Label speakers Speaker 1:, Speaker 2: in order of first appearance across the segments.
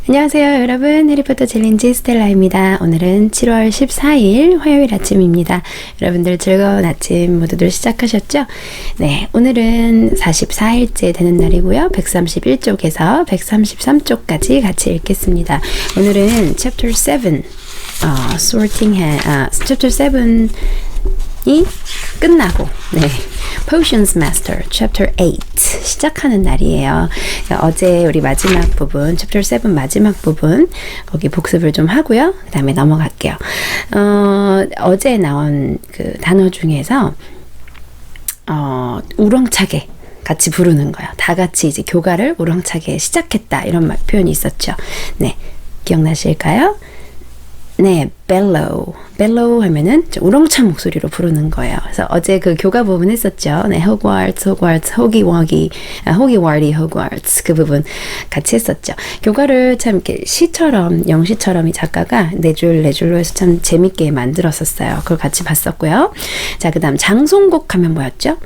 Speaker 1: 안녕하세요 여러분, 해리포터 챌린지 스텔라입니다. 오늘은 7월 14일 화요일 아침입니다. 여러분들 즐거운 아침 모두들 시작하셨죠? 네, 오늘은 44일째 되는 날이고요. 131쪽에서 133쪽까지 같이 읽겠습니다. 오늘은 chapter 7 chapter 7이 끝나고 Potions Master Chapter 8 시작하는 날이에요. 어제 우리 마지막 부분 Chapter 7 마지막 부분 거기 복습을 좀 하고요. 그 다음에 넘어갈게요. 어제 나온 그 단어 중에서 우렁차게 같이 부르는 거예요. 다 같이 이제 교가를 우렁차게 시작했다 이런 표현이 있었죠. 네, 기억나실까요? 네, bellow. bellow 하면은 우렁찬 목소리로 부르는 거예요. 그래서 어제 그 교가 부분 했었죠. 네, Hogwarts, 호기와기, 호기와리, Hogwarts 그 부분 같이 했었죠. 교가를 참 이렇게 시처럼, 영시처럼 이 작가가 네 줄로 해서 참 재밌게 만들었었어요. 그걸 같이 봤었고요. 자, 그 다음 장송곡 하면 뭐였죠?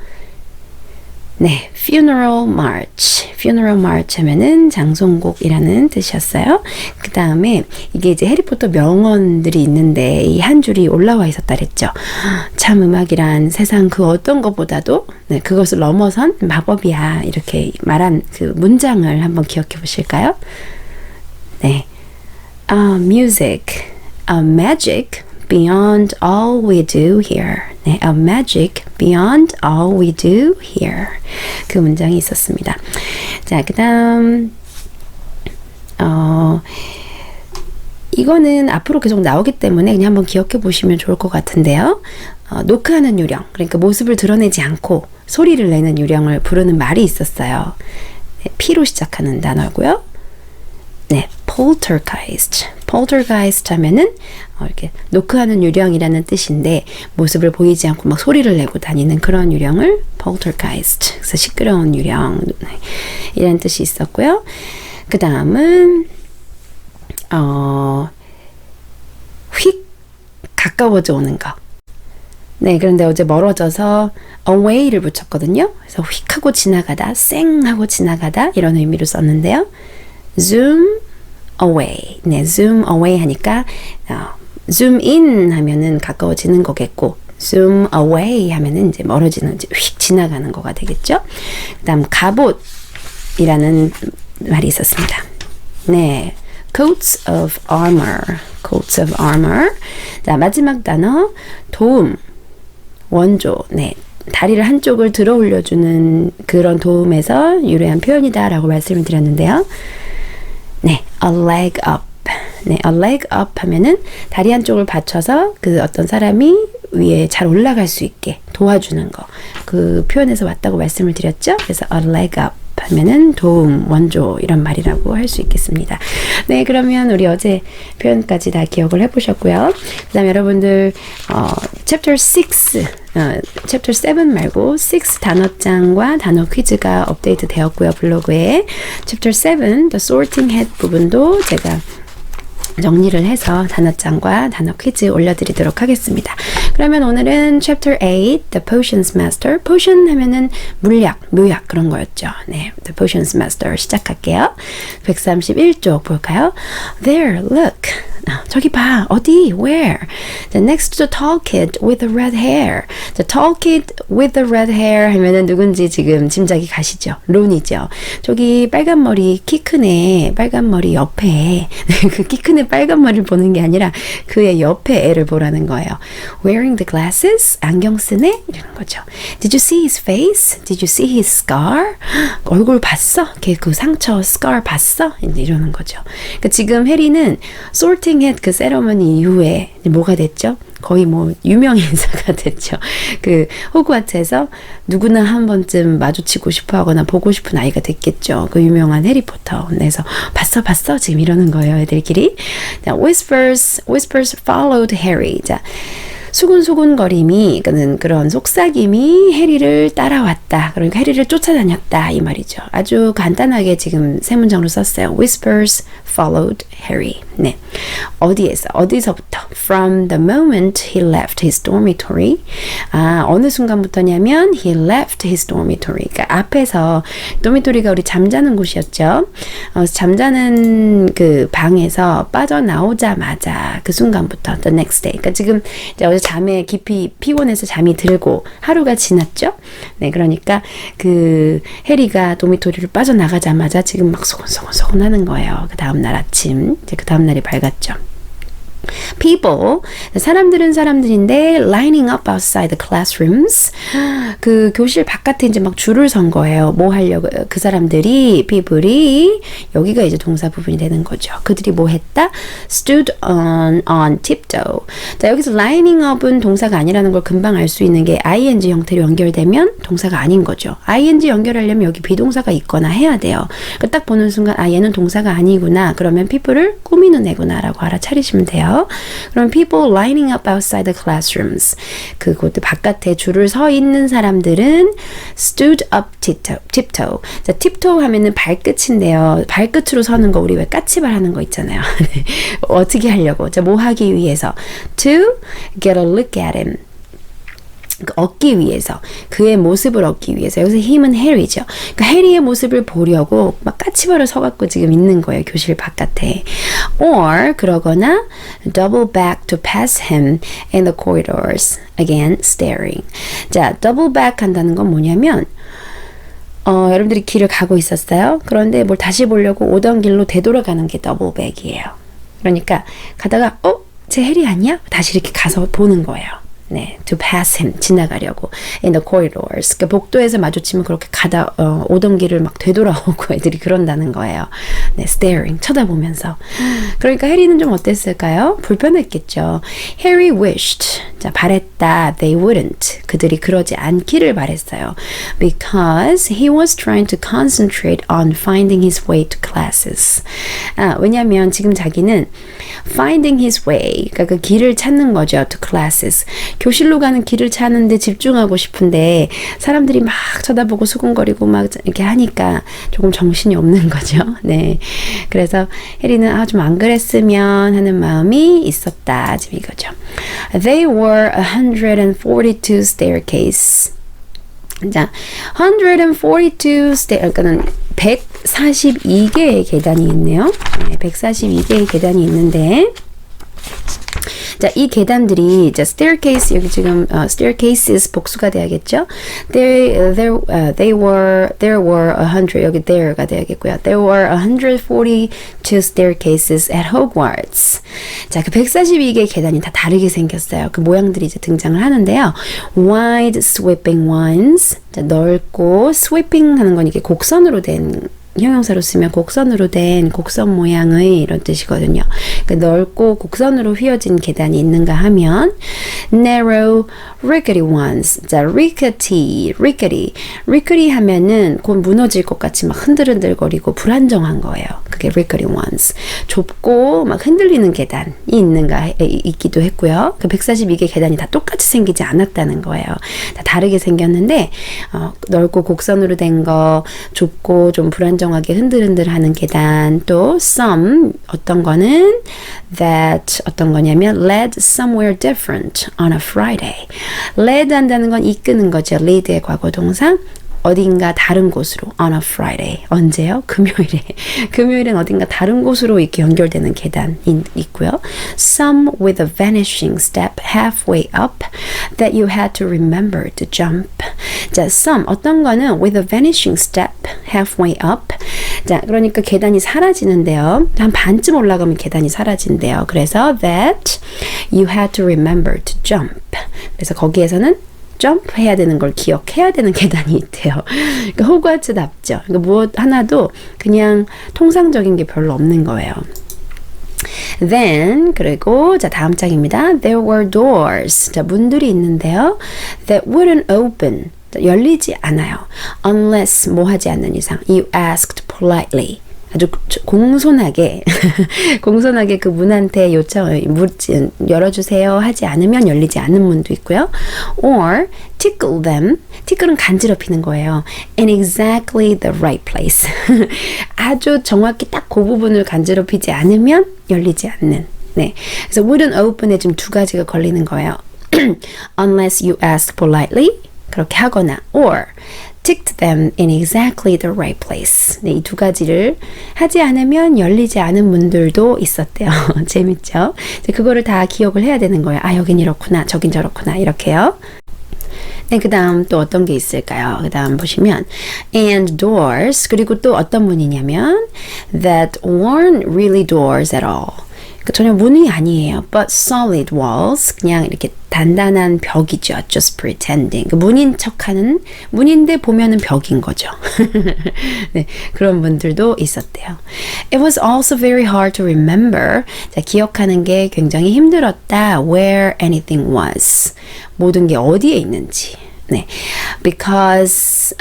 Speaker 1: 네, funeral march. funeral march 하면은 장송곡이라는 뜻이었어요. 그 다음에 이게 이제 해리포터 명언들이 있는데 이 한 줄이 올라와 있었다 그랬죠. 참 음악이란 세상 그 어떤 것보다도 네, 그것을 넘어선 마법이야. 이렇게 말한 그 문장을 한번 기억해 보실까요? 네, music, a magic beyond all we do here. 네, a magic beyond all we do here. 그 문장이 있었습니다. 자, 그 다음 이거는 앞으로 계속 나오기 때문에 그냥 한번 기억해 보시면 좋을 것 같은데요. 노크하는 유령, 그러니까 모습을 드러내지 않고 소리를 내는 유령을 부르는 말이 있었어요. 네, P로 시작하는 단어고요. 네, poltergeist. poltergeist 하면은 이렇게 노크하는 유령이라는 뜻인데 모습을 보이지 않고 막 소리를 내고 다니는 그런 유령을 poltergeist. 그래서 시끄러운 유령 이라는 뜻이 있었고요. 그 다음은 휙 가까워져 오는 거. 네, 그런데 어제 멀어져서 away를 붙였거든요. 그래서 휙 하고 지나가다, 쌩 하고 지나가다 이런 의미로 썼는데요. zoom away. 네, zoom away 하니까 zoom in 하면은 가까워지는 거겠고 zoom away 하면은 이제 멀어지는, 이제 휙 지나가는 거가 되겠죠. 그다음 갑옷이라는 말이 있었습니다. 네, coats of armor. coats of armor. 자, 마지막 단어 도움, 원조. 네, 다리를 한쪽을 들어 올려주는 그런 도움에서 유래한 표현이다라고 말씀을 드렸는데요. 네, a leg up. 네, a leg up 하면은 다리 한쪽을 받쳐서 그 어떤 사람이 위에 잘 올라갈 수 있게 도와주는 거. 그 표현에서 왔다고 말씀을 드렸죠. 그래서 a leg up 하면은 도움, 원조 이런 말이라고 할 수 있겠습니다. 네, 그러면 우리 어제 표현까지 다 기억을 해보셨고요. 그 다음 여러분들 chapter 6 chapter 7 말고 6 단어장과 단어 퀴즈가 업데이트 되었고요. 블로그에 chapter 7 the sorting hat 부분도 제가 정리를 해서 단어장과 단어 퀴즈 올려드리도록 하겠습니다. 그러면 오늘은 Chapter 8, The Potions Master. Potion 하면은 물약, 묘약 그런 거였죠. 네, The Potions Master 시작할게요. 131쪽 볼까요? There, look. 저기 봐. 어디? Where? The next to the tall kid with the red hair. The tall kid with the red hair 하면은 누군지 지금 짐작이 가시죠? 론이죠. 저기 빨간 머리, 키 큰 애, 빨간 머리 옆에 그 키 큰 애 빨간 머리를 보는 게 아니라 그의 옆에 애를 보라는 거예요. Wearing the glasses? 안경 쓰네? 이러는 거죠. Did you see his face? Did you see his scar? 얼굴 봤어? 걔 그 상처, scar 봤어? 이러는 거죠. 그러니까 지금 해리는 sorting hat 그 세러머니 이후에 뭐가 됐죠? 거의 뭐 유명 인사가 됐죠. 그 호그와트에서 누구나 한 번쯤 마주치고 싶어 하거나 보고 싶은 아이가 됐겠죠. 그 유명한 해리포터. 그래서 봤어 지금 이러는 거예요, 애들끼리. 자, whispers followed Harry. 자, 수근수근거림이 그런 속삭임이 해리를 따라왔다. 그러니까 해리를 쫓아다녔다 이 말이죠. 아주 간단하게 지금 세 문장으로 썼어요. Whispers followed Harry. 네, 어디서부터? From the moment he left his dormitory. 어느 순간부터냐면 he left his dormitory. 그러니까 앞에서 도미토리가 우리 잠자는 곳이었죠. 잠자는 그 방에서 빠져나오자마자 그 순간부터 the next day. 그러니까 지금 이제 어제 잠에 깊이 피곤해서 잠이 들고 하루가 지났죠. 네, 그러니까 그 해리가 도미토리를 빠져나가자마자 지금 막 소곤소곤 하는 거예요. 그 다음날 아침, 이제 그 다음날이 밝았죠. People, 사람들은 사람들인데 lining up outside the classrooms. 그 교실 바깥에 이제 막 줄을 선 거예요. 뭐 하려고? 그 사람들이, people이, 여기가 이제 동사 부분이 되는 거죠. 그들이 뭐 했다? Stood on tiptoe. 자, 여기서 lining up은 동사가 아니라는 걸 금방 알 수 있는 게 ing 형태로 연결되면 동사가 아닌 거죠. ing 연결하려면 여기 비동사가 있거나 해야 돼요. 딱 보는 순간 얘는 동사가 아니구나. 그러면 people을 꾸미는 애구나 라고 알아차리시면 돼요. 그럼 people lining up outside the classrooms. 그곳 바깥에 줄을 서 있는 사람들은 stood up tiptoe. 자, tiptoe 하면은 발끝인데요. 발끝으로 서는 거 우리 왜 까치발 하는 거 있잖아요. 어떻게 하려고? 자, 뭐 하기 위해서? To get a look at him. 얻기 위해서, 그의 모습을 얻기 위해서. 여기서 힘은 해리죠. 그러니까 해리의 모습을 보려고 막 까치발을 서갖고 지금 있는 거예요. 교실 바깥에. Or 그러거나 double back to pass him in the corridors. Again, staring. 자, double back 한다는 건 뭐냐면 여러분들이 길을 가고 있었어요. 그런데 뭘 다시 보려고 오던 길로 되돌아가는 게 double back이에요. 그러니까 가다가 쟤 해리 아니야? 다시 이렇게 가서 보는 거예요. 네, to pass him, 지나가려고. In the corridors. 그러니까 복도에서 마주치면 그렇게 가다 오던 길을 막 되돌아오고 애들이 그런다는 거예요. 네, staring, 쳐다보면서. 그러니까 해리는 좀 어땠을까요? 불편했겠죠. Harry wished, 자, 바랬다. They wouldn't. 그들이 그러지 않기를 바랬어요. Because he was trying to concentrate on finding his way to classes. 왜냐면 지금 자기는 finding his way, 그러니까 그 길을 찾는 거죠. To classes. 교실로 가는 길을 찾는데 집중하고 싶은데 사람들이 막 쳐다보고 수근거리고 막 이렇게 하니까 조금 정신이 없는 거죠. 네. 그래서 해리는 좀 안 그랬으면 하는 마음이 있었다. 지금 이거죠. They were 142 staircase. 자, 142 그러니까는 142개의 계단이 있네요. 네, 142개의 계단이 있는데 자, 이 계단들이 자, staircase 여기 지금 staircases 복수가 돼야겠죠? There were 100 여기 there가 돼야겠고요. There were 142 staircases at Hogwarts. 자, 그 142개의 계단이 다 다르게 생겼어요. 그 모양들이 이제 등장을 하는데요. Wide sweeping ones. 자, 넓고 sweeping 하는 건 이게 곡선으로 된 형용사로 쓰면 곡선으로 된 곡선 모양의 이런 뜻이거든요. 그러니까 넓고 곡선으로 휘어진 계단이 있는가 하면 narrow, rickety ones. 자, rickety 하면은 곧 무너질 것 같이 막 흔들흔들거리고 불안정한 거예요. 그게 rickety ones. 좁고 막 흔들리는 계단이 있기도 했고요. 그 142개 계단이 다 똑같이 생기지 않았다는 거예요. 다 다르게 생겼는데 넓고 곡선으로 된 거, 좁고 좀 불안정하게 흔들흔들하는 계단, 또 some 어떤 거는 that 어떤 거냐면 led somewhere different on a Friday. led 한다는 건 이끄는 거죠. lead의 과거 동사. 어딘가 다른 곳으로 on a Friday. 언제요? 금요일에. 금요일엔 어딘가 다른 곳으로 이렇게 연결되는 계단이 있고요. Some with a vanishing step halfway up that you had to remember to jump. 자, some 어떤 거는 with a vanishing step halfway up. 자, 그러니까 계단이 사라지는데요. 한 반쯤 올라가면 계단이 사라진대요. 그래서 that you had to remember to jump. 그래서 거기에서는 점프해야 되는 걸 기억해야 되는 계단이 있대요. 그러니까 호그와트답죠. 그러니까 무엇 하나도 그냥 통상적인 게 별로 없는 거예요. Then 그리고 자 다음 장입니다. There were doors. 자 문들이 있는데요. That wouldn't open. 열리지 않아요. Unless 뭐 하지 않는 이상. You asked politely. 아주 공손하게 공손하게 그 문한테 열어주세요 하지 않으면 열리지 않는 문도 있고요. Or tickle them. tickle은 간지럽히는 거예요. In exactly the right place. 아주 정확히 딱 그 부분을 간지럽히지 않으면 열리지 않는. 네. 그래서 wouldn't open에 지금 두 가지가 걸리는 거예요. Unless you ask politely. 그렇게 하거나 or ticked them in exactly the right place. 네, 이 두 가지를 하지 않으면 열리지 않은 문들도 있었대요. 재밌죠? 그거를 다 기억을 해야 되는 거예요. 아, 여긴 이렇구나, 저긴 저렇구나, 이렇게요. 네, 그 다음 또 어떤 게 있을까요? 그 다음 보시면 and doors, 그리고 또 어떤 문이냐면 that weren't really doors at all. 전혀 문이 아니에요. But solid walls. 그냥 이렇게 단단한 벽이죠. Just pretending. 문인 척하는 문인데 보면은 벽인 거죠. 네, 그런 분들도 있었대요. It was also very hard to remember. 자, 기억하는 게 굉장히 힘들었다. Where anything was. 모든 게 어디에 있는지. 네, because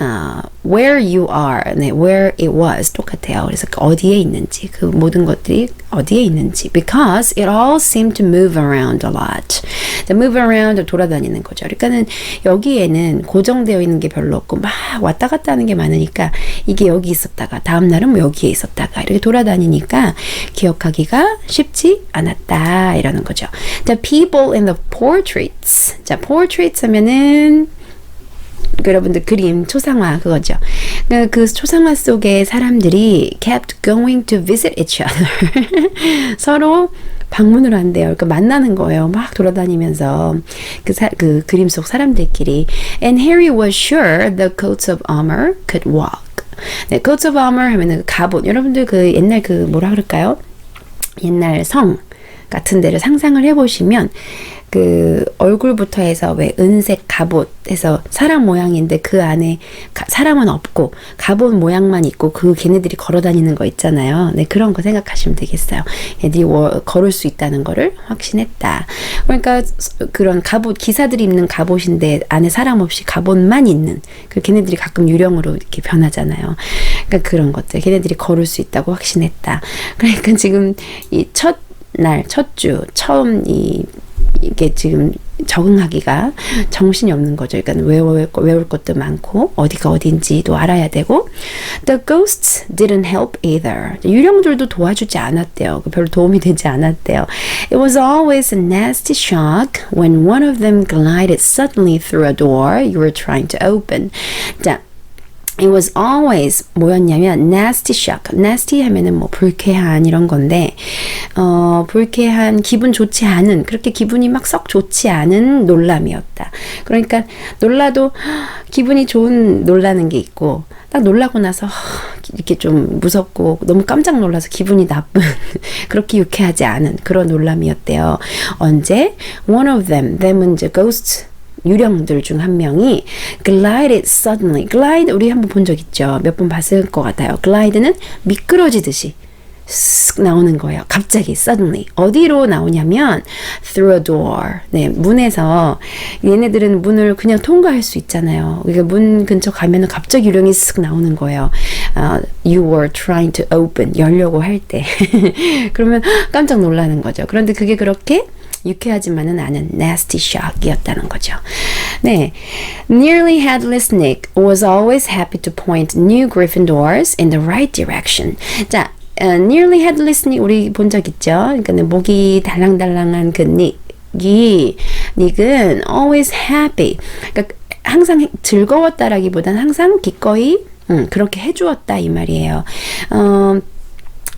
Speaker 1: where you are, 네, where it was 똑같아요. 그래서 어디에 있는지, 그 모든 것들이 어디에 있는지. Because it all seemed to move around a lot. 자, move around 돌아다니는 거죠. 그러니까는 여기에는 고정되어 있는 게 별로 없고 막 왔다 갔다 하는 게 많으니까 이게 여기 있었다가 다음 날은 뭐 여기에 있었다가 이렇게 돌아다니니까 기억하기가 쉽지 않았다 이러는 거죠. The people in the portraits. 자, portraits 하면은 여러분들 그림 초상화 그거죠. 그 초상화 속에 사람들이 kept going to visit each other. 서로 방문을 한대요. 그러니까 만나는 거예요. 막 돌아다니면서 그 그림 속 사람들끼리. And Harry was sure the coats of armor could walk. 네, coats of armor 하면은 그 갑옷. 여러분들 그 옛날 그 뭐라 그럴까요? 옛날 성 같은 데를 상상을 해보시면 그 얼굴부터 해서 왜 은색 갑옷에서 사람 모양인데 그 안에 사람은 없고 갑옷 모양만 있고 그 걔네들이 걸어 다니는 거 있잖아요. 네, 그런 거 생각하시면 되겠어요. 애들이 걸을 수 있다는 거를 확신했다. 그러니까 그런 갑옷 기사들이 입는 갑옷인데 안에 사람 없이 갑옷만 있는 그 걔네들이 가끔 유령으로 이렇게 변하잖아요. 그러니까 그런 것들 걔네들이 걸을 수 있다고 확신했다. 그러니까 지금 이 첫 주 처음 이게 지금 적응하기가 정신이 없는 거죠. 그러니까 외울 것도 많고 어디가 어딘지도 알아야 되고 The ghosts didn't help either. 유령들도 도와주지 않았대요. 별로 도움이 되지 않았대요. It was always a nasty shock when one of them glided suddenly through a door you were trying to open. 자, It was always 뭐였냐면 nasty shock. nasty 하면은 뭐 불쾌한 이런 건데 불쾌한 기분 좋지 않은 그렇게 기분이 막 썩 좋지 않은 놀람이었다. 그러니까 놀라도 기분이 좋은 놀라는 게 있고 딱 놀라고 나서 이렇게 좀 무섭고 너무 깜짝 놀라서 기분이 나쁜 그렇게 유쾌하지 않은 그런 놀람이었대요. 언제? One of them은 이제 ghosts 유령들 중 한 명이 glided suddenly. glide 우리 한번 본 적 있죠. 몇 번 봤을 것 같아요. glide는 미끄러지듯이 쓱 나오는 거예요. 갑자기 suddenly. 어디로 나오냐면 through a door. 네, 문에서 얘네들은 문을 그냥 통과할 수 있잖아요. 그러니까 문 근처 가면은 갑자기 유령이 쓱 나오는 거예요. You were trying to open. 열려고 할 때. 그러면 깜짝 놀라는 거죠. 그런데 그게 그렇게 유쾌하지만은 않은 nasty shock이었다는 거죠. 네, Nearly Headless Nick was always happy to point new Gryffindors in the right direction. 자, Nearly Headless Nick 우리 본 적 있죠? 그러니까 목이 달랑달랑한 그 닉은 always happy. 그러니까 항상 즐거웠다라기보단 항상 기꺼이 그렇게 해주었다 이 말이에요.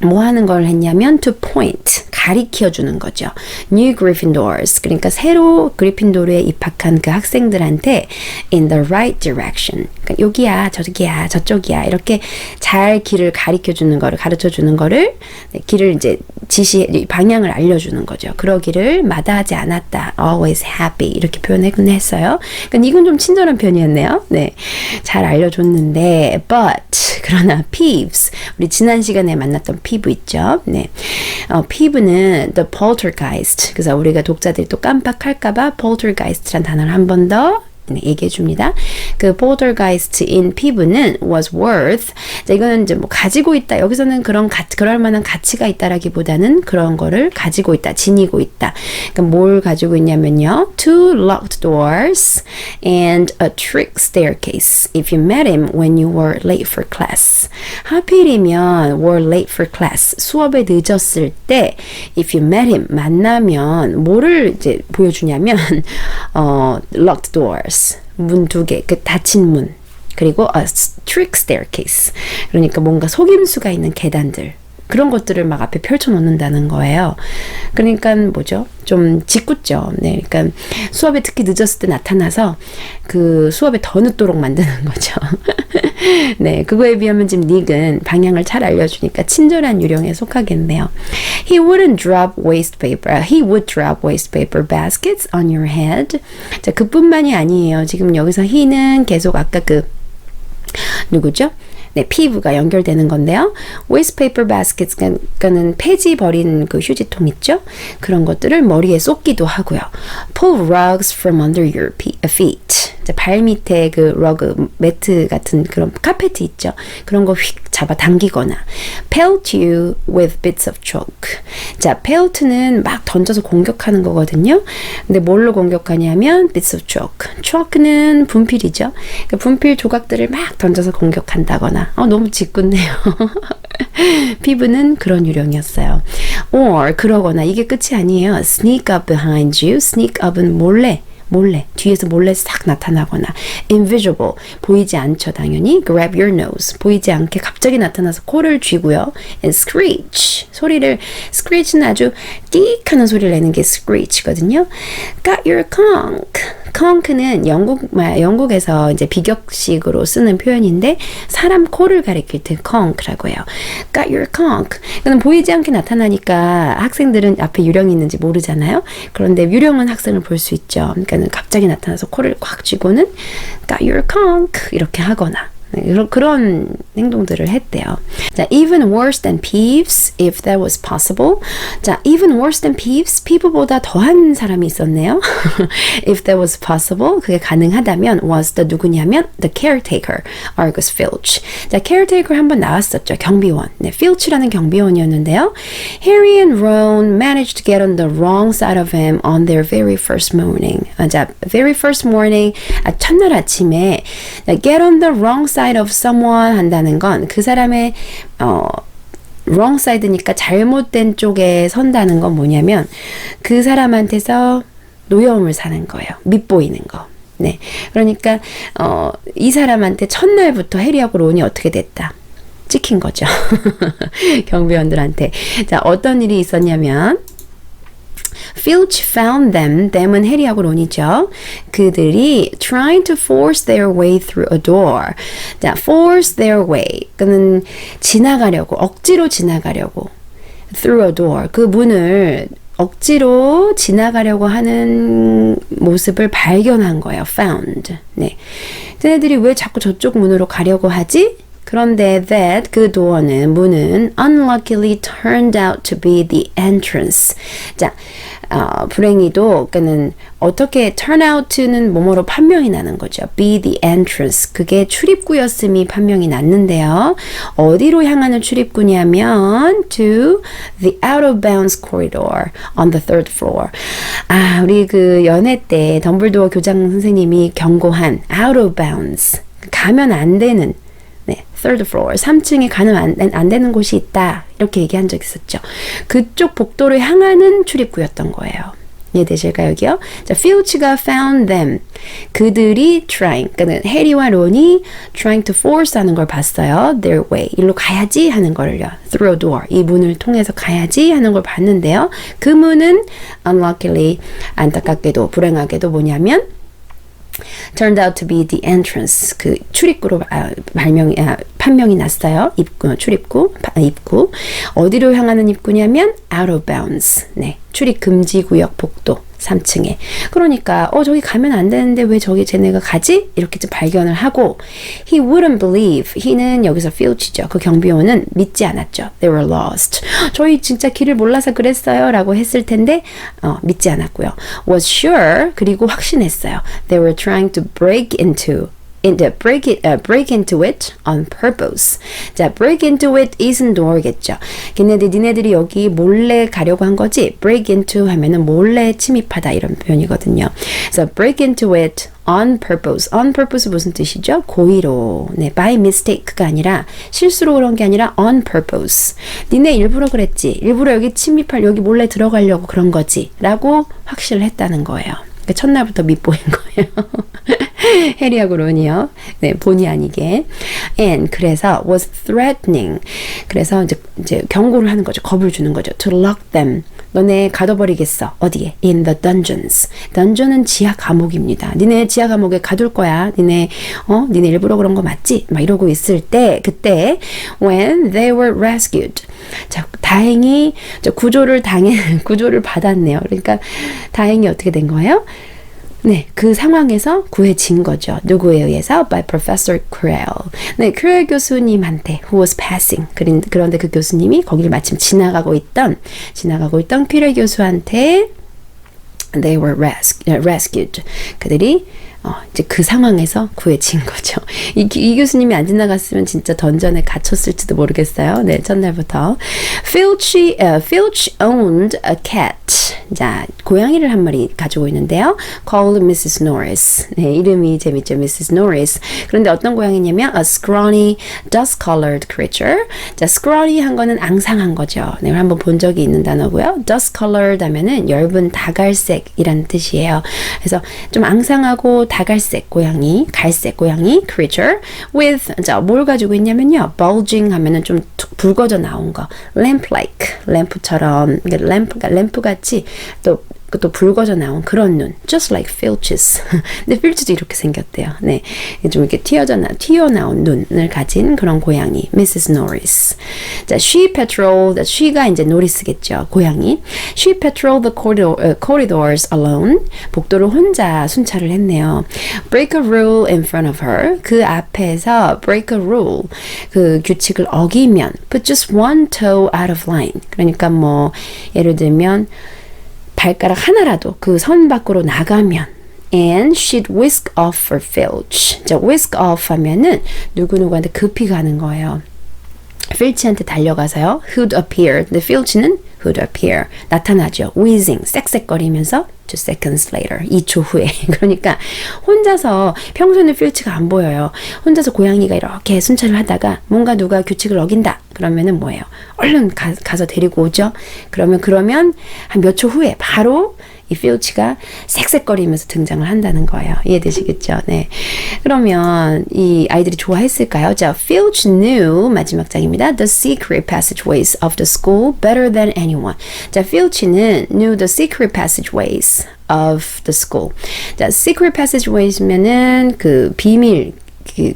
Speaker 1: 뭐 하는 걸 했냐면 to point 가리켜 주는 거죠. New Gryffindors 그러니까 새로 그리핀도르에 입학한 그 학생들한테 in the right direction 그러니까 여기야 저기야 저쪽이야 이렇게 잘 길을 가리켜 주는 거를 가르쳐 주는 거를 네, 길을 이제 방향을 알려주는 거죠. 그러기를 마다하지 않았다. Always happy 이렇게 표현하긴 했어요. 그러니까 이건 좀 친절한 표현이었네요. 네, 잘 알려줬는데 but 그러나 Peeves 우리 지난 시간에 만났던 피부 있죠. 네, 피부는 the poltergeist. 그래서 우리가 독자들이 또 깜빡할까봐 poltergeist란 단어를 한 번 더 네, 얘기해 줍니다. 그 poltergeist in 피부는 was worth. 자, 이거는 이제 뭐 가지고 있다. 여기서는 그럴 만한 가치가 있다라기보다는 그런 거를 가지고 있다, 지니고 있다. 그러니까 뭘 가지고 있냐면요. Two locked doors and a trick staircase. If you met him when you were late for class. 하필이면 were late for class. 수업에 늦었을 때 if you met him 만나면 뭐를 이제 보여주냐면 locked doors. 문 두 개, 그 닫힌 문. 그리고 a trick staircase. 그러니까 뭔가 속임수가 있는 계단들. 그런 것들을 막 앞에 펼쳐 놓는다는 거예요. 그러니까 뭐죠? 좀 짓궂죠. 네, 그러니까 수업에 특히 늦었을 때 나타나서 그 수업에 더 늦도록 만드는 거죠. 네, 그거에 비하면 지금 닉은 방향을 잘 알려주니까 친절한 유령에 속하겠네요. He wouldn't drop waste paper. He would drop waste paper baskets on your head. 자, 그뿐만이 아니에요. 지금 여기서 he는 계속 아까 그 누구죠? 네, 피부가 연결되는 건데요. waste paper baskets, 그러니까는 폐지 버린 그 휴지통 있죠? 그런 것들을 머리에 쏟기도 하고요. pull rugs from under your feet. 발 밑에 그 러그, 매트 같은 그런 카페트 있죠? 그런 거 휙 잡아 당기거나 pelt you with bits of chalk. 자, pelt는 막 던져서 공격하는 거거든요. 근데 뭘로 공격하냐면 bits of chalk. chalk는 분필이죠. 그러니까 분필 조각들을 막 던져서 공격한다거나. 너무 짓궂네요. 피부는 그런 유령이었어요. or 그러거나 이게 끝이 아니에요. sneak up behind you. sneak up은 몰래 뒤에서 몰래 싹 나타나거나 invisible 보이지 않죠. 당연히 grab your nose 보이지 않게 갑자기 나타나서 코를 쥐고요. and screech 소리를 screech는 아주 끽 하는 소리를 내는 게 screech거든요. got your conk는 영국에서 이제 비격식으로 쓰는 표현인데 사람 코를 가리킬 때 conk라고 해요. got your conk. 이거는 보이지 않게 나타나니까 학생들은 앞에 유령이 있는지 모르잖아요. 그런데 유령은 학생을 볼 수 있죠. 그러니까 갑자기 나타나서 코를 꽉 쥐고는 got your conk 이렇게 하거나 그런 행동들을 했대요. 자, even worse than Peeves, if that was possible. 자, even worse than Peeves, 피부보다 더한 사람이 있었네요. if that was possible, 그게 가능하다면 was the 누구냐면 the caretaker, Argus Filch. 자, caretaker 한번 나왔었죠. 경비원. 네, Filch라는 경비원이었는데요. Harry and Ron managed to get on the wrong side of him on their very first morning. 자, very first morning, 첫날 아침에 get on the wrong side of someone 한다는 건 그 사람의 wrong side니까 잘못된 쪽에 선다는 건 뭐냐면 그 사람한테서 노여움을 사는 거예요. 밉보이는 거. 네. 그러니까 이 사람한테 첫날부터 해리하고 론이 어떻게 됐다. 찍힌 거죠. 경비원들한테. 자, 어떤 일이 있었냐면 Filch found them은 해리하고 론이죠. 그들이 trying to force their way through a door. 자, force their way. 그는 지나가려고, 억지로 지나가려고. through a door. 그 문을 억지로 지나가려고 하는 모습을 발견한 거예요. found. 네. 쟤네들이 왜 자꾸 저쪽 문으로 가려고 하지? 그런데 that 그 도어는 문은 unluckily turned out to be the entrance. 자, 불행히도 그는 어떻게 turn out는 뭐뭐로 판명이 나는 거죠. be the entrance. 그게 출입구였음이 판명이 났는데요. 어디로 향하는 출입구냐면 to the out of bounds corridor on the third floor. 우리 그 연애 때 덤블도어 교장 선생님이 경고한 out of bounds. 가면 안 되는 third floor, 3층에 가면 안 되는 곳이 있다. 이렇게 얘기한 적 있었죠. 그쪽 복도를 향하는 출입구였던 거예요. 이해되실까요, 여기요? 자, Filch가 found them. 그들이 trying, 그러니까 해리와 론이 trying to force 하는 걸 봤어요. their way. 일로 가야지 하는 거를요. through a door. 이 문을 통해서 가야지 하는 걸 봤는데요. 그 문은 unluckily, 안타깝게도, 불행하게도 뭐냐면 turned out to be the entrance. 그 출입구로 판명이 났어요. 출입구. 어디로 향하는 입구냐면 out of bounds. 네, 출입 금지 구역 복도. 3층에. 그러니까 저기 가면 안 되는데 왜 저기 쟤네가 가지? 이렇게 좀 발견을 하고 he wouldn't believe. he는 여기서 Filch죠. 그 경비원은 믿지 않았죠. They were lost. 저희 진짜 길을 몰라서 그랬어요 라고 했을 텐데 믿지 않았고요. was sure. 그리고 확신했어요. They were trying to break into it on purpose. 자, break into it isn't door겠죠. 니네들이 여기 몰래 가려고 한 거지. break into 하면은 몰래 침입하다 이런 표현이거든요. 그래서 break into it on purpose. on purpose 무슨 뜻이죠? 고의로. 네, by mistake가 아니라 실수로 그런 게 아니라 on purpose. 니네 일부러 그랬지. 일부러 여기 여기 몰래 들어가려고 그런 거지. 라고 확신을 했다는 거예요. 그러니까 첫날부터 밉보인 거예요. 해리하고 론이요. 네, 본의 아니게. And 그래서 was threatening. 그래서 이제 경고를 하는 거죠. 겁을 주는 거죠. To lock them. 너네 가둬버리겠어. 어디에? In the dungeons. 던전은 지하 감옥입니다. 니네 지하 감옥에 가둘 거야. 니네 일부러 그런 거 맞지? 막 이러고 있을 때, 그때 when they were rescued. 자, 다행히 구조를 받았네요. 그러니까 다행히 어떻게 된 거예요? 네, 그 상황에서 구해진 거죠. 누구에 의해서? By Professor Quirrell. 네, 큐렐 교수님한테 who was passing. 그런데 그 교수님이 거기를 마침 지나가고 있던 큐렐 교수한테 they were rescued. 그들이 이제 그 상황에서 구해진 거죠. 이 교수님이 안 지나갔으면 진짜 던전에 갇혔을지도 모르겠어요. 네, 첫날부터. Filch owned a cat. 자, 고양이를 한 마리 가지고 있는데요. Called Mrs. Norris. 네, 이름이 재밌죠. Mrs. Norris. 그런데 어떤 고양이냐면 a scrawny, dust-colored creature. 자, scrawny 한 거는 앙상한 거죠. 네, 한번 본 적이 있는 단어고요. dust-colored 하면은 엷은 다갈색이라는 뜻이에요. 그래서 좀 앙상하고 다갈색 고양이, 갈색 고양이, creature, with, 자, 뭘 가지고 있냐면요. bulging 하면은 좀 붉어져 나온 거. lamp-like, 램프처럼, 램프 같이 또 붉어져 나온 그런 눈. just like Filch's. 근데 Filch도 이렇게 생겼대요. 네. 좀 이렇게 튀어나온 눈을 가진 그런 고양이. Mrs. Norris. 자, she patrolled, she가 이제 노리스겠죠. 고양이. She patrolled the corridors alone. 복도를 혼자 순찰을 했네요. Break a rule in front of her. 그 앞에서 break a rule. 그 규칙을 어기면 put just one toe out of line. 그러니까 뭐 예를 들면 발가락 하나라도 그 선 밖으로 나가면 and she'd whisk off for Filch. 자, whisk off 하면은 누구누구한테 급히 가는 거예요. 필치한테 달려가서요. who'd appear. 근데 필치는 who'd appear. 나타나죠. whizzing. 쌕쌕거리면서 2 seconds later. 2초 후에. 그러니까 혼자서 평소에는 필치가 안 보여요. 혼자서 고양이가 이렇게 순찰을 하다가 뭔가 누가 규칙을 어긴다. 그러면은 뭐예요? 얼른 가서 데리고 오죠. 그러면 한 몇 초 후에 바로 이 필치가 색색거리면서 등장을 한다는 거예요. 이해되시겠죠? 네. 그러면 이 아이들이 좋아했을까요? 자, Filch knew, 마지막 장입니다. The secret passageways of the school better than anyone. 자, Filch는 knew the secret passageways of the school. 자, secret passageways면은 그 비밀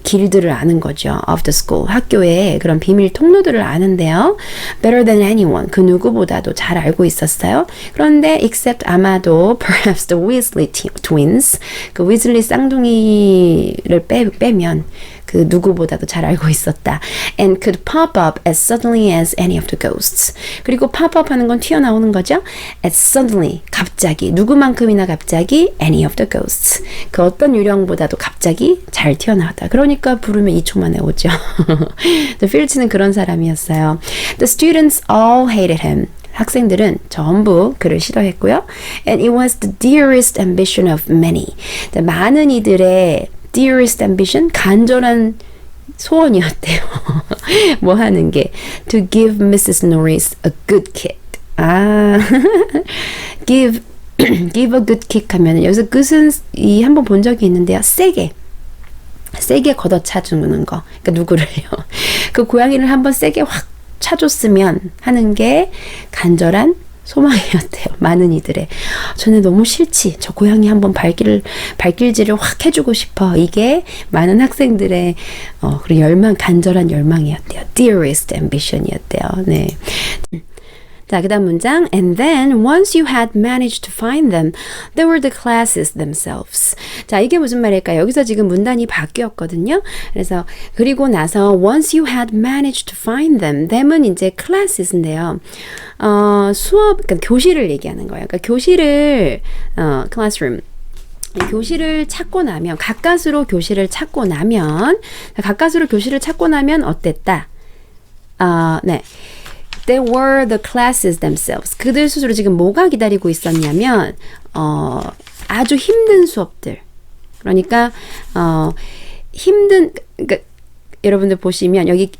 Speaker 1: 길들을 아는 거죠. of the school. 학교의 그런 비밀 통로들을 아는데요. better than anyone. 그 누구보다도 잘 알고 있었어요. 그런데 except 아마도 perhaps the Weasley twins. 그 위즐리 쌍둥이를 빼면 그 누구보다도 잘 알고 있었다. And could pop up as suddenly as any of the ghosts. 그리고 pop up 하는 건 튀어나오는 거죠. As suddenly, 갑자기, 누구만큼이나 갑자기 any of the ghosts. 그 어떤 유령보다도 갑자기 잘 튀어나왔다. 그러니까 부르면 2초 만에 오죠. The Filch는 그런 사람이었어요. The students all hated him. 학생들은 전부 그를 싫어했고요. And it was the dearest ambition of many. 많은 이들의 dearest ambition, 간절한 소원이었대요. 뭐 하는 게 to give Mrs. Norris a good kick. give a good kick 하면 여기서 good은 한번 본 적이 있는데요. 세게 걷어차주는 거. 그러니까 누구를요. 그 고양이를 한번 세게 확 차줬으면 하는 게 간절한 소망이었대요. 많은 이들의. 저는 너무 싫지. 저 고양이 한번 발길질을 확 해주고 싶어. 이게 많은 학생들의 그런 간절한 열망이었대요. Dearest ambition이었대요. 네. 자, 그 다음 문장. And then once you had managed to find them, there were the classes themselves. 자, 이게 무슨 말일까요? 여기서 지금 문단이 바뀌었거든요. 그래서 그리고 나서 once you had managed to find them, them은 이제 classes인데요. 수업, 그러니까 교실을 얘기하는 거예요. 그러니까 교실을 classroom. 교실을 찾고 나면 가까스로 교실을 찾고 나면 어땠다? 네. They were the classes themselves. 그들 스스로 지금 뭐가 기다리고 있었냐면 아주 힘든 수업들. 그러니까 그러니까 여러분들 보시면 여기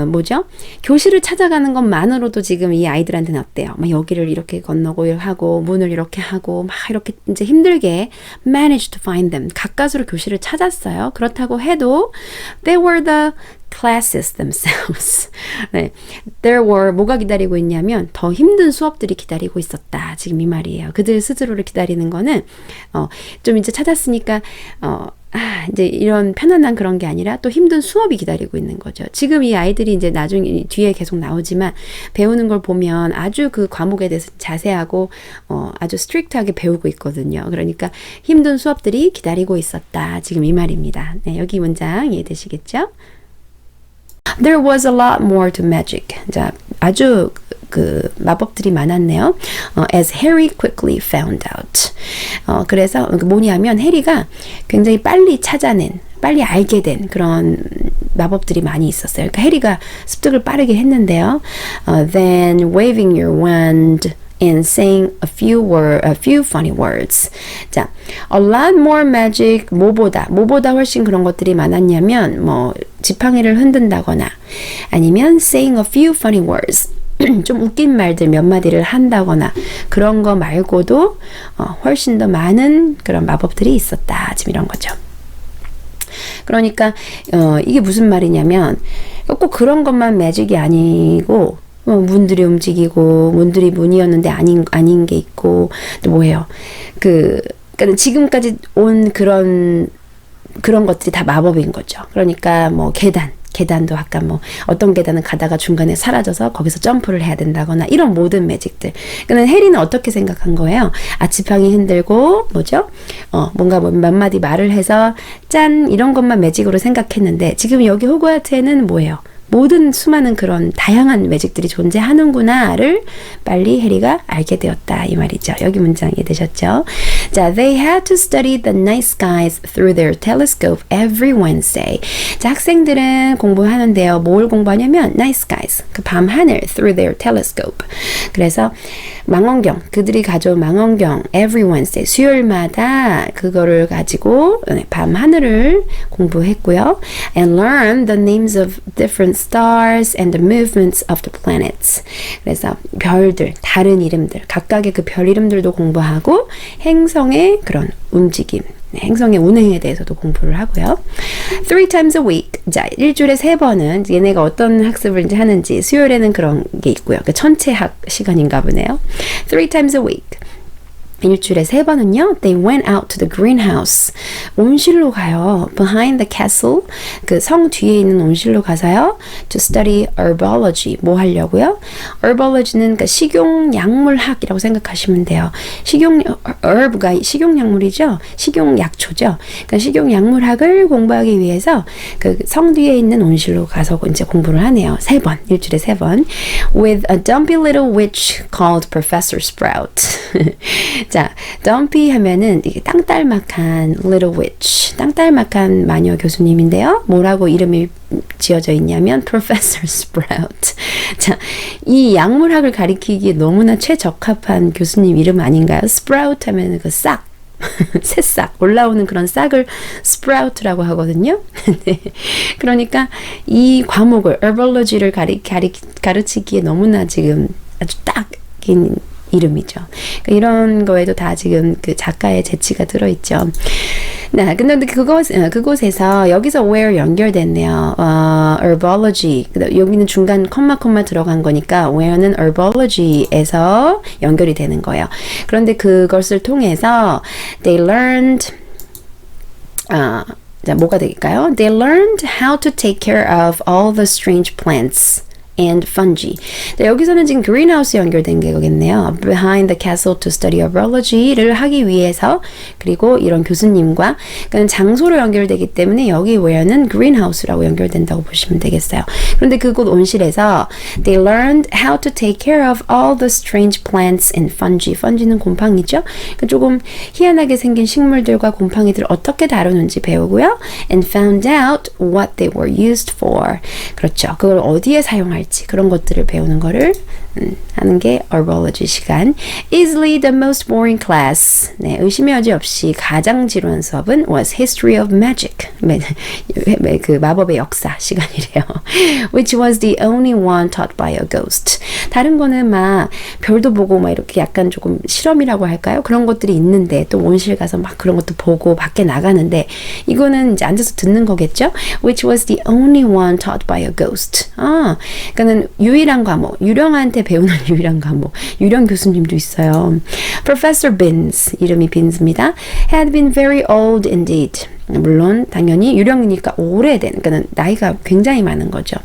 Speaker 1: 뭐죠? 교실을 찾아가는 것만으로도 지금 이 아이들한테는 어때요? 막 여기를 이렇게 건너고 하고 문을 이렇게 하고 막 이렇게 이제 힘들게 managed to find them. 가까스로 교실을 찾았어요. 그렇다고 해도 they were the classes themselves. 네. There were 뭐가 기다리고 있냐면 더 힘든 수업들이 기다리고 있었다. 지금 이 말이에요. 그들 스스로를 기다리는 거는 좀 이제 찾았으니까 이제 이런 편안한 그런 게 아니라 또 힘든 수업이 기다리고 있는 거죠. 지금 이 아이들이 이제 나중에 뒤에 계속 나오지만 배우는 걸 보면 아주 그 과목에 대해서 자세하고 아주 스트릭트하게 배우고 있거든요. 그러니까 힘든 수업들이 기다리고 있었다. 지금 이 말입니다. 네, 여기 문장 이해되시겠죠? There was a lot more to magic. 자, 아주 그 마법들이 많았네요. As Harry quickly found out. 그래서 뭐냐면 해리가 굉장히 빨리 찾아낸, 빨리 알게 된 그런 마법들이 많이 있었어요. 그러니까 해리가 습득을 빠르게 했는데요. Then waving your wand and saying a few funny words. 자, a lot more magic. 뭐보다 훨씬 그런 것들이 많았냐면 뭐 지팡이를 흔든다거나 아니면 saying a few funny words. 좀 웃긴 말들 몇 마디를 한다거나 그런 거 말고도 훨씬 더 많은 그런 마법들이 있었다. 지금 이런 거죠. 그러니까 이게 무슨 말이냐면 꼭 그런 것만 매직이 아니고 문들이 움직이고 문들이 문이었는데 아닌 게 있고 또 뭐예요? 그러니까 지금까지 온 그런 것들이 다 마법인 거죠. 그러니까 뭐 계단도 아까 뭐 어떤 계단은 가다가 중간에 사라져서 거기서 점프를 해야 된다거나 이런 모든 매직들. 그러니까 해리는 어떻게 생각한 거예요? 지팡이 흔들고 뭐죠? 뭔가 몇 마디 말을 해서 짠 이런 것만 매직으로 생각했는데 지금 여기 호그와트에는 뭐예요? 모든 수많은 그런 다양한 매직들이 존재하는구나를 빨리 해리가 알게 되었다 이 말이죠. 여기 문장 이해되셨죠? 자, they had to study the night skies through their telescope every Wednesday. 자, 학생들은 공부하는데요. 뭘 공부하냐면 night skies, 그 밤 하늘 through their telescope. 그래서 망원경, 그들이 가져온 망원경 every Wednesday, 수요일마다 그거를 가지고 밤 하늘을 공부했고요. And learn the names of different stars and the movements of the planets. 그래서 별들, 다른 이름들, 각각의 그 별 이름들도 공부하고 행성의 그런 움직임, 행성의 운행에 대해서도 공부를 하고요. 3 times a week. 자, 일주일에 3번은 얘네가 어떤 학습을 이제 하는지 수요일에는 그런 게 있고요. 그 천체학 시간인가 보네요. 3 times a week. 일주일에 3번은요. They went out to the greenhouse. 온실로 가요. Behind the castle. 그 성 뒤에 있는 온실로 가서요. To study herbology. 뭐 하려고요? herbology는 그러니까 식용약물학이라고 생각하시면 돼요. herb가 식용약물이죠. 식용약초죠. 그러니까 식용약물학을 공부하기 위해서 그 성 뒤에 있는 온실로 가서 이제 공부를 하네요. 3번. 일주일에 3번. With a dumpy little witch called Professor Sprout. 자, dumpy 하면은 이게 땅딸막한 little witch, 땅딸막한 마녀 교수님인데요. 뭐라고 이름이 지어져 있냐면 Professor Sprout. 자, 이 약물학을 가리키기에 너무나 최적합한 교수님 이름 아닌가요? Sprout 하면은 그 싹, 새싹 올라오는 그런 싹을 sprout라고 하거든요. 네. 그러니까 이 과목을 herbology를 가르치기에 너무나 지금 아주 딱인 이름이죠. 그러니까 이런 거에도 다 지금 그 작가의 재치가 들어있죠. 네, 근데 그곳에서 여기서 where 연결됐네요. herbology. 여기는 중간 컴마 들어간 거니까 where는 herbology에서 연결이 되는 거예요. 그런데 그것을 통해서 they learned 자, 뭐가 될까요? They learned how to take care of all the strange plants and fungi. 네, 여기서는 지금 greenhouse 연결된 게 거겠네요. Behind the castle to study herbology를 하기 위해서 그리고 이런 교수님과 그러니까 장소로 연결되기 때문에 여기 where는 greenhouse라고 연결된다고 보시면 되겠어요. 그런데 그곳 온실에서 they learned how to take care of all the strange plants and fungi. fungi는 곰팡이죠. 그러니까 조금 희한하게 생긴 식물들과 곰팡이들을 어떻게 다루는지 배우고요. And found out what they were used for. 그렇죠. 그걸 어디에 사용할지 그런 것들을 배우는 거를 하는 게 herbology 시간. Easily the most boring class. 네, 의심의 여지 없이 가장 지루한 수업은 was history of magic. 그 마법의 역사 시간이래요. Which was the only one taught by a ghost. 다른 거는 막 별도 보고 막 이렇게 약간 조금 실험이라고 할까요? 그런 것들이 있는데 또 온실 가서 막 그런 것도 보고 밖에 나가는데 이거는 이제 앉아서 듣는 거겠죠? Which was the only one taught by a ghost. 그러니까는 유일한 과목, 유령한테 배우는 유일한 과목, 유령 교수님도 있어요. Professor Binns, 이름이 빈스입니다. Had been very old indeed. 물론 당연히 유령이니까 오래된, 그러니까 나이가 굉장히 많은 거죠.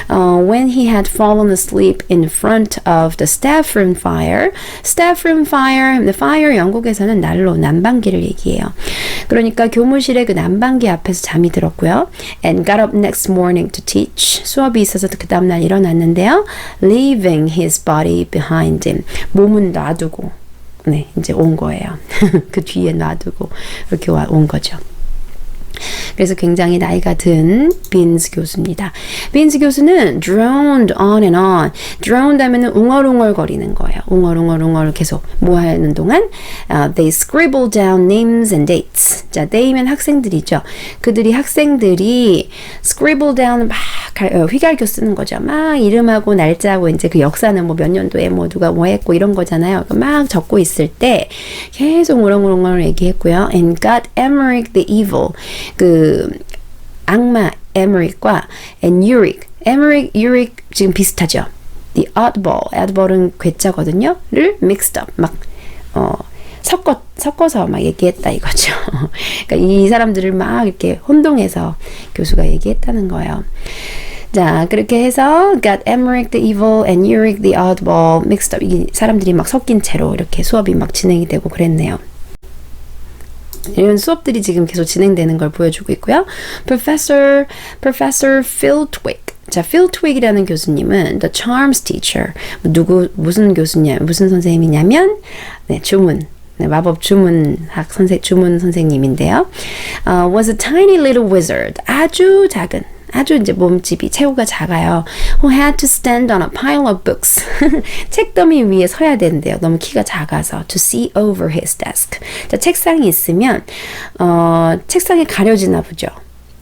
Speaker 1: When he had fallen asleep in front of the staff room fire. staff room fire, fire 영국에서는 난로, 난방기를 얘기해요. 그러니까 교무실의 그 난방기 앞에서 잠이 들었고요. And got up next morning to teach. 수업이 있어서 그 다음날 일어났는데요. Leaving his body behind him. 몸은 놔두고 네, 이제 온 거예요. 그 뒤에 놔두고 이렇게 온 거죠. 그래서 굉장히 나이가 든 빈스 교수입니다. 빈스 교수는 droned on and on. droned 하면은 웅얼웅얼 거리는 거예요. 웅얼웅얼 계속 뭐 하는 동안 they scribbled down names and dates. 자, they면 학생들이죠. 학생들이 scribble down 막 휘갈겨 쓰는 거죠. 막 이름하고 날짜하고 이제 그 역사는 뭐 몇 년도에 뭐 누가 뭐 했고 이런 거잖아요. 막 적고 있을 때 계속 우렁우렁 얘기했고요. And got Emmerich the evil. 그 악마 에머릭과 and Uric 지금 비슷하죠. The oddball은 괴짜거든요. 를 mixed up 막 섞어서 막 얘기했다 이거죠. 그러니까 이 사람들을 막 이렇게 혼동해서 교수가 얘기했다는 거예요. 자, 그렇게 해서 got Emmerich the evil and Uric the oddball mixed up. 이 사람들이 막 섞인 채로 이렇게 수업이 막 진행이 되고 그랬네요. 이런 수업들이 지금 계속 진행되는 걸 보여주고 있고요. Professor Phil Twig. 자, Phil Twig이라는 교수님은 the charms teacher. 무슨 선생님이냐면 네, 주문. 네, 마법 주문 선생님인데요. Was a tiny little wizard. 아주 작은 아주 이제 몸집이 체구가 작아요. Who had to stand on a pile of books. 책더미 위에 서야 되는데요. 너무 키가 작아서 to see over his desk. 자, 책상이 있으면 책상에 가려지나 보죠.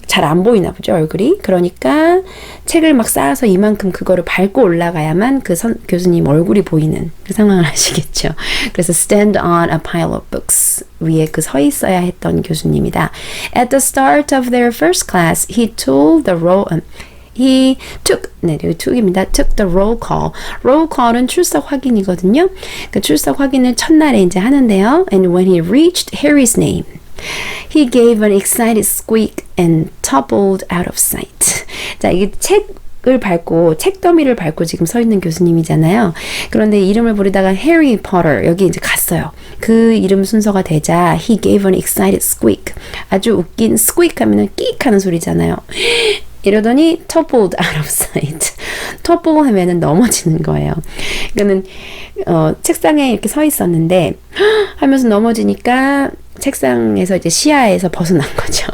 Speaker 1: 잘 안 보이나 보죠, 얼굴이. 그러니까 책을 막 쌓아서 이만큼 그거를 밟고 올라가야만 그 교수님 얼굴이 보이는 그 상황을 아시겠죠. 그래서 stand on a pile of books. 위에 그 서 있어야 했던 교수님이다. At the start of their first class, he took the roll call. roll call은 출석 확인이거든요. 그 출석 확인을 첫날에 이제 하는데요. And when he reached Harry's name, he gave an excited squeak and toppled out of sight. 자, 이게 책더미를 밟고 지금 서 있는 교수님이잖아요. 그런데 이름을 부르다가 해리 포터 여기 이제 갔어요. 그 이름 순서가 되자 he gave an excited squeak. 아주 웃긴 squeak 하면은 끼익 하는 소리잖아요. 이러더니 toppled out of sight. topple 하면은 넘어지는 거예요. 그러니까는 책상에 이렇게 서 있었는데 하면서 넘어지니까 책상에서 이제 시야에서 벗어난 거죠.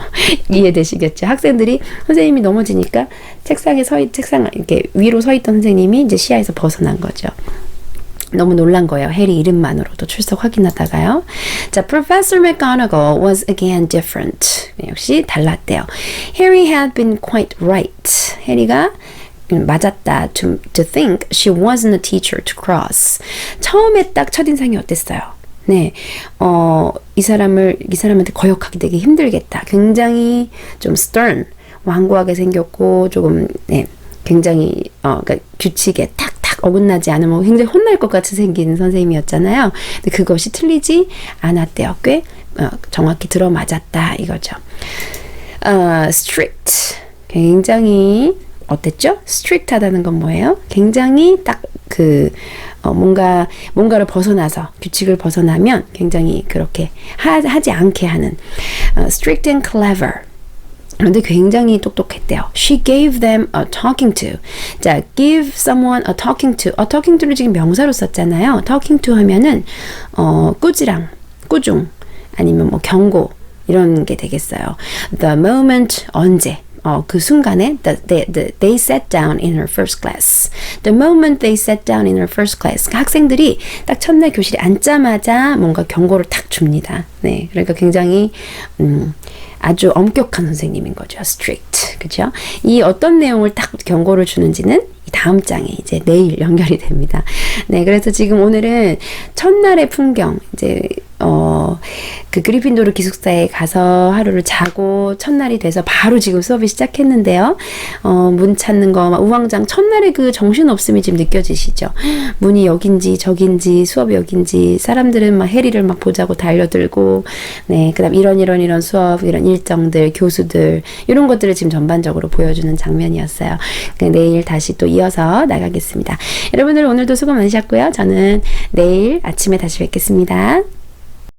Speaker 1: 이해되시겠죠? 학생들이 선생님이 넘어지니까 책상 이렇게 위로 서 있던 선생님이 이제 시야에서 벗어난 거죠. 너무 놀란 거예요. 해리 이름만으로도 출석 확인하다가요. 자, Professor McGonagall was again different. 역시 달랐대요. Harry had been quite right. 해리가 맞았다. To think she wasn't a teacher to cross. 처음에 딱 첫인상이 어땠어요? 네, 이 사람한테 거역하기 되게 힘들겠다. 굉장히 좀 stern, 완고하게 생겼고, 조금, 네, 굉장히, 그러니까 규칙에 탁탁 어긋나지 않으면 굉장히 혼날 것 같이 생긴 선생님이었잖아요. 근데 그것이 틀리지 않았대요. 꽤, 정확히 들어맞았다. 이거죠. Strict. 굉장히 어땠죠? strict하다는 건 뭐예요? 굉장히 딱 뭔가를 벗어나서 규칙을 벗어나면 굉장히 그렇게 하지 않게 하는 strict and clever. 그런데 굉장히 똑똑했대요. She gave them a talking to. 자, give someone a talking to. a talking to를 지금 명사로 썼잖아요. talking to 하면은 꾸지람, 꾸중 아니면 뭐 경고 이런 게 되겠어요. The moment 언제 그 순간에 they sat down in her first class. The moment they sat down in her first class. 학생들이 딱 첫날 교실에 앉자마자 뭔가 경고를 탁 줍니다. 네, 그러니까 굉장히 아주 엄격한 선생님인 거죠. strict. 그죠? 이 어떤 내용을 딱 경고를 주는지는 이 다음 장에 이제 내일 연결이 됩니다. 네, 그래서 지금 오늘은 첫날의 풍경, 이제 그 그리핀도르 기숙사에 가서 하루를 자고 첫날이 돼서 바로 지금 수업이 시작했는데요. 문 찾는 거, 막 우왕좌왕 첫날에 그 정신없음이 지금 느껴지시죠? 문이 여긴지 저긴지 수업이 여긴지 사람들은 막 해리를 막 보자고 달려들고 네, 그다음 이런 수업, 이런 일정들, 교수들 이런 것들을 지금 전반적으로 보여주는 장면이었어요. 내일 다시 또 이어서 나가겠습니다. 여러분들 오늘도 수고 많으셨고요. 저는 내일 아침에 다시 뵙겠습니다.